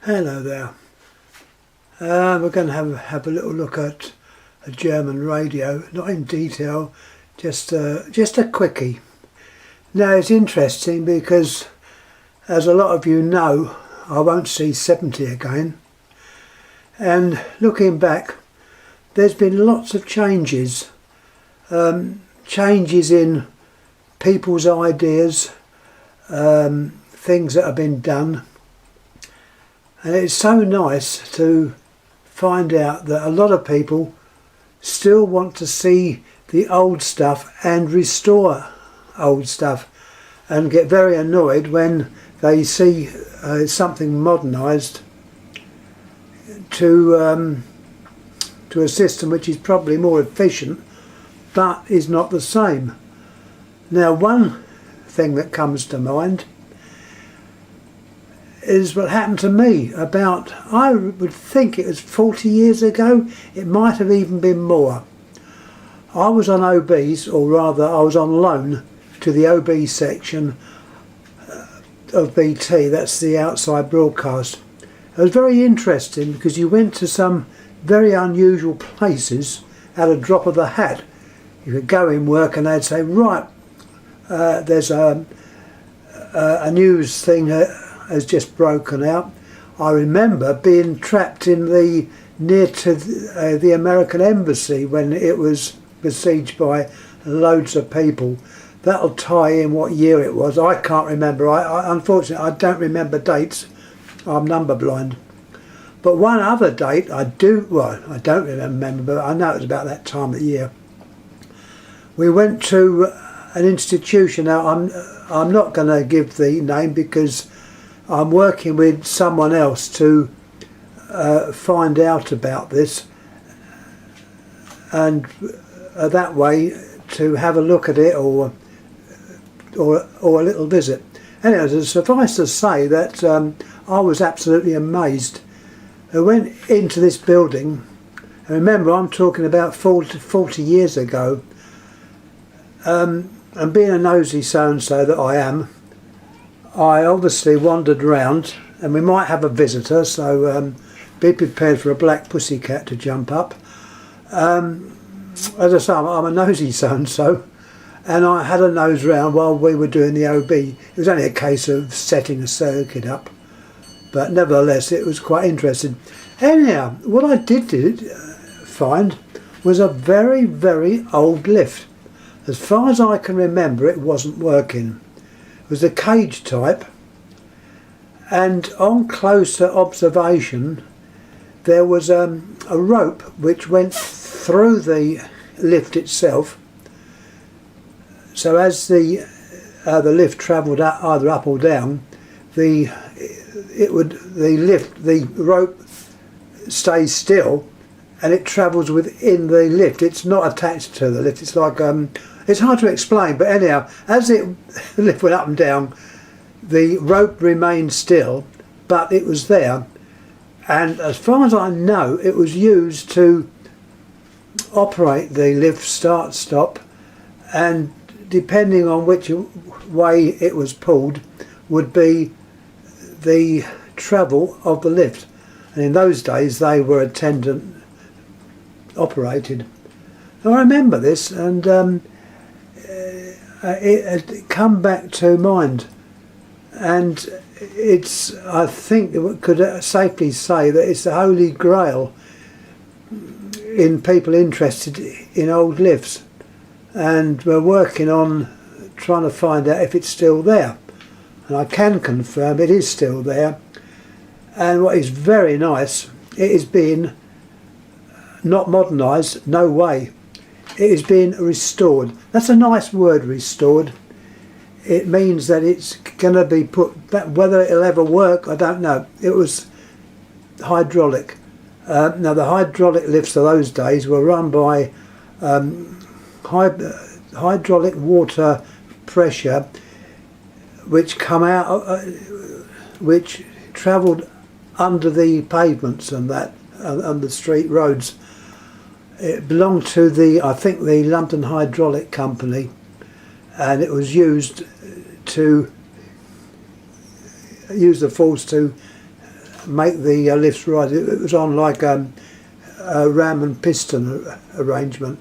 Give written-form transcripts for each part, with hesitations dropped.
Hello there. We're going to have a little look at a German radio, not in detail, just a quickie. Now it's interesting because, as a lot of you know, I won't see 70 again, and looking back, there's been lots of changes, changes in people's ideas, things that have been done. And it's so nice to find out that a lot of people still want to see the old stuff and restore old stuff, and get very annoyed when they see something modernised to a system which is probably more efficient but is not the same. Now, one thing that comes to mind is what happened to me about, I would think it was 40 years ago, it might have even been more. I was on OBs, or rather I was on loan to the OB section of BT, that's the outside broadcast. It was very interesting because you went to some very unusual places at a drop of the hat. You could go in work and they'd say, right, there's a news thing has just broken out. I remember being trapped in near to the American embassy when it was besieged by loads of people. That'll tie in what year it was. I can't remember. Unfortunately, I don't remember dates. I'm number blind. But one other date I don't remember, but I know it was about that time of year. We went to an institution. Now, I'm not going to give the name because I'm working with someone else to find out about this, and that way to have a look at it or a little visit. Anyway, suffice to say that I was absolutely amazed. I went into this building, and remember I'm talking about 40 years ago, and being a nosy so-and-so that I am, I obviously wandered round, and we might have a visitor, so be prepared for a black pussycat to jump up. As I say, I'm a nosy so-and-so, and I had a nose round while we were doing the OB. It was only a case of setting a circuit up, but nevertheless it was quite interesting. Anyhow, what I did find was a very, very old lift. As far as I can remember, it wasn't working. It was a cage type, and on closer observation there was a rope which went through the lift itself. So as the lift travelled either up or down, the rope stays still, and it travels within the lift. It's not attached to the lift. It's like it's hard to explain, but anyhow, as the lift went up and down, the rope remained still, but it was there. And as far as I know, it was used to operate the lift start stop, and depending on which way it was pulled would be the travel of the lift. And in those days they were attendant operated. Now I remember this, and it had come back to mind, and I think we could safely say that it's the holy grail in people interested in old lifts, and we're working on trying to find out if it's still there, and I can confirm it is still there. And what is very nice, it is being not modernised, no way. It is being restored. That's a nice word, restored. It means that it's going to be put back. Whether it'll ever work, I don't know. It was hydraulic. Now the hydraulic lifts of those days were run by hydraulic water pressure, which come out, which travelled under the pavements and that, on the street roads. It belonged to I think the London Hydraulic Company, and it was used to use the force to make the lifts right. It was on like a ram and piston arrangement.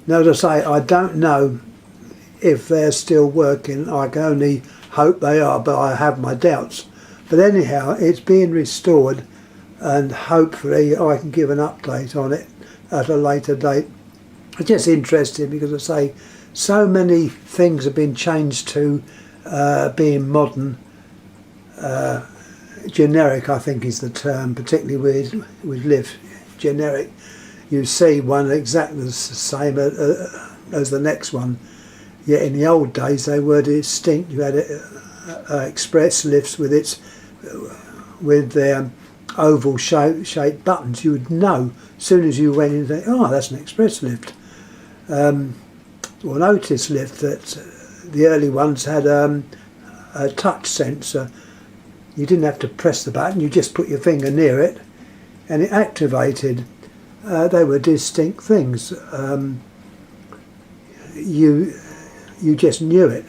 Now, as I say, I don't know if they're still working. I can only hope they are, but I have my doubts. But anyhow, it's being restored, and hopefully I can give an update on it at a later date. It's just interesting because, I say, so many things have been changed to being modern. Generic, I think, is the term, particularly with lift. Generic. You see one exactly the same as the next one. Yet in the old days they were distinct. You had express lifts with their oval shaped buttons. You would know as soon as you went in, think, oh, that's an express lift. Or an Otis lift, that the early ones had a touch sensor. You didn't have to press the button, you just put your finger near it and it activated. They were distinct things. You just knew it.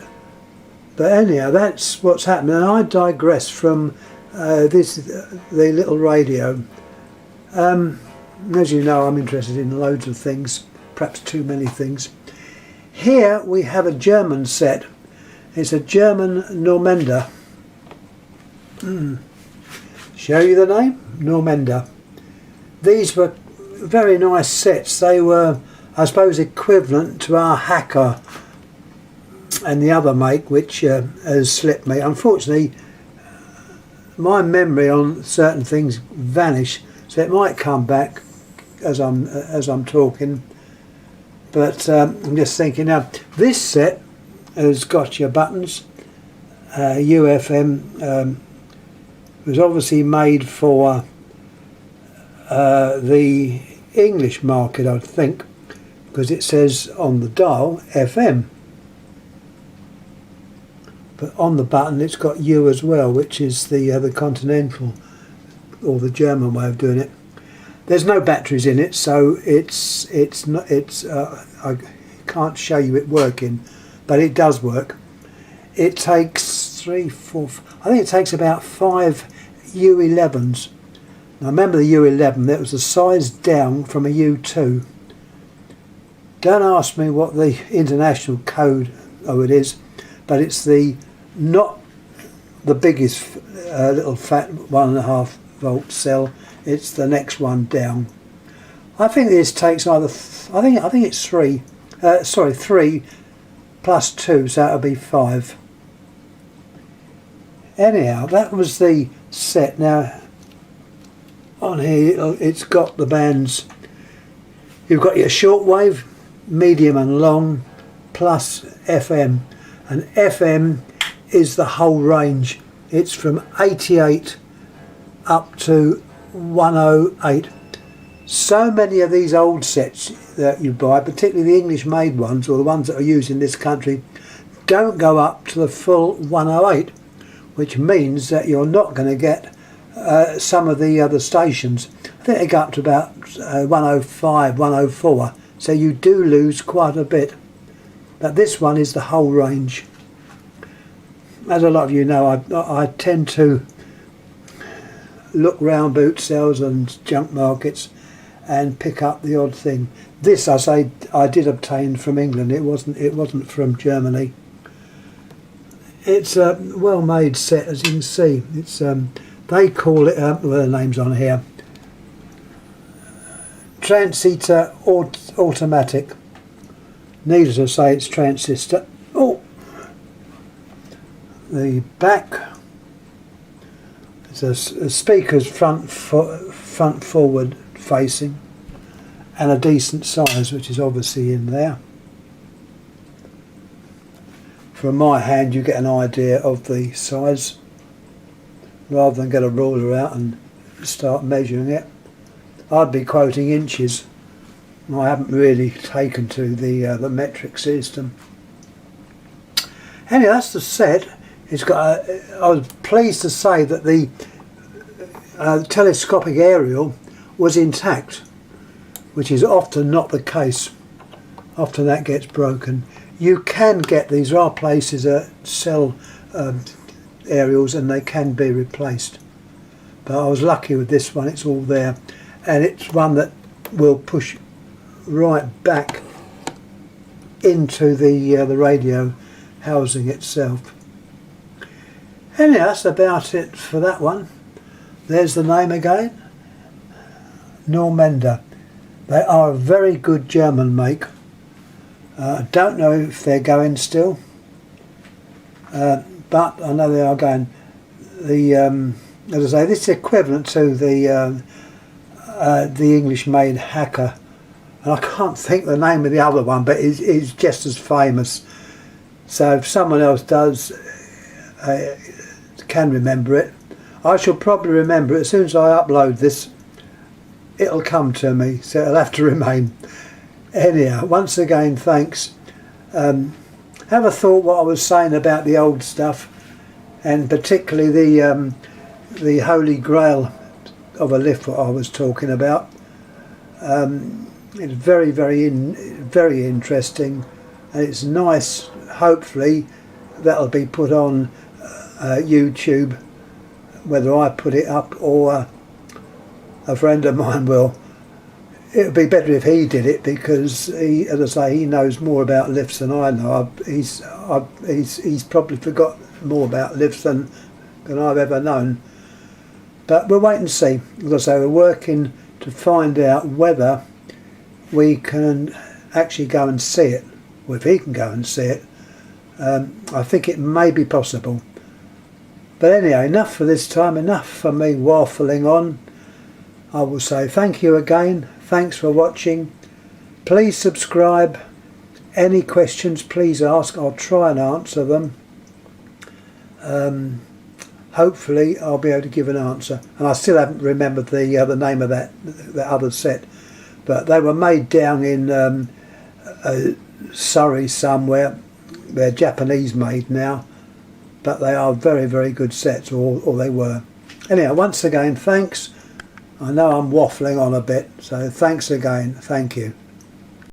But anyhow, that's what's happening. And I digress from the little radio. As you know, I'm interested in loads of things, perhaps too many things. Here we have a German set. It's a German Nordmende. Show you the name? Nordmende. These were very nice sets. They were, I suppose, equivalent to our Hacker and the other make, which has slipped me. Unfortunately, my memory on certain things vanish, so it might come back as I'm talking. But I'm just thinking now. This set has got your buttons. UFM was obviously made for the English market, I think, because it says on the dial FM. But on the button it's got U as well, which is the continental or the German way of doing it. There's no batteries in it, so I can't show you it working, but it does work. It takes I think it takes about 5 U11s. Now remember the U11, that was the size down from a U2. Don't ask me what the international code it is, but it's not the biggest little fat 1.5 volt cell. It's the next one down. I think this takes either I think it's 3 plus 2, so that'll be 5. Anyhow, that was the set. Now on here it's got the bands. You've got your shortwave, medium and long, plus FM, and FM is the whole range. It's from 88 up to 108. So many of these old sets that you buy, particularly the English made ones or the ones that are used in this country, don't go up to the full 108, which means that you're not going to get some of the other stations. I think they go up to about 105, 104, so you do lose quite a bit. But this one is the whole range. As a lot of you know, I tend to look round boot sales and junk markets and pick up the odd thing. This, I say, I did obtain from England. It wasn't from Germany. It's a well-made set, as you can see. It's they call it well, the name's on here. Transistor automatic. Needless to say, it's transistor. Oh, the back. It's a speaker's front forward facing, and a decent size, which is obviously in there. From my hand you get an idea of the size rather than get a ruler out and start measuring it. I'd be quoting inches. I haven't really taken to the metric system. Anyway, that's the set. It's got I was pleased to say that the telescopic aerial was intact, which is often not the case. Often that gets broken. You can get these. There are places that sell aerials and they can be replaced. but I was lucky with this one. It's all there, and it's one that will push right back into the radio housing itself. Anyhow, that's about it for that one. There's the name again, Nordmende. They are a very good German make. I don't know if they're going still, but I know they are going. As I say, this is equivalent to the English-made Hacker, and I can't think the name of the other one, but it's just as famous. So if someone else does, can remember it, I shall probably remember it as soon as I upload this. It'll come to me, so it'll have to remain. Anyhow, once again, thanks. Have a thought what I was saying about the old stuff, and particularly the Holy Grail of a lift what I was talking about. It's very, very interesting, and it's nice. Hopefully, that'll be put on YouTube, whether I put it up or a friend of mine will. It would be better if he did it, because he, as I say, he knows more about lifts than I know. He's probably forgot more about lifts than I've ever known. But we'll wait and see. As I say, we're working to find out whether we can actually go and see it, or if he can go and see it. I think it may be possible. But anyhow, enough for this time, enough for me waffling on. I will say thank you again, thanks for watching. Please subscribe. Any questions, please ask, I'll try and answer them. Hopefully I'll be able to give an answer. And I still haven't remembered the name of that other set. But they were made down in Surrey somewhere. They're Japanese made now, but they are very, very good sets, or they were. Anyhow, once again, thanks. I know I'm waffling on a bit, so thanks again. Thank you.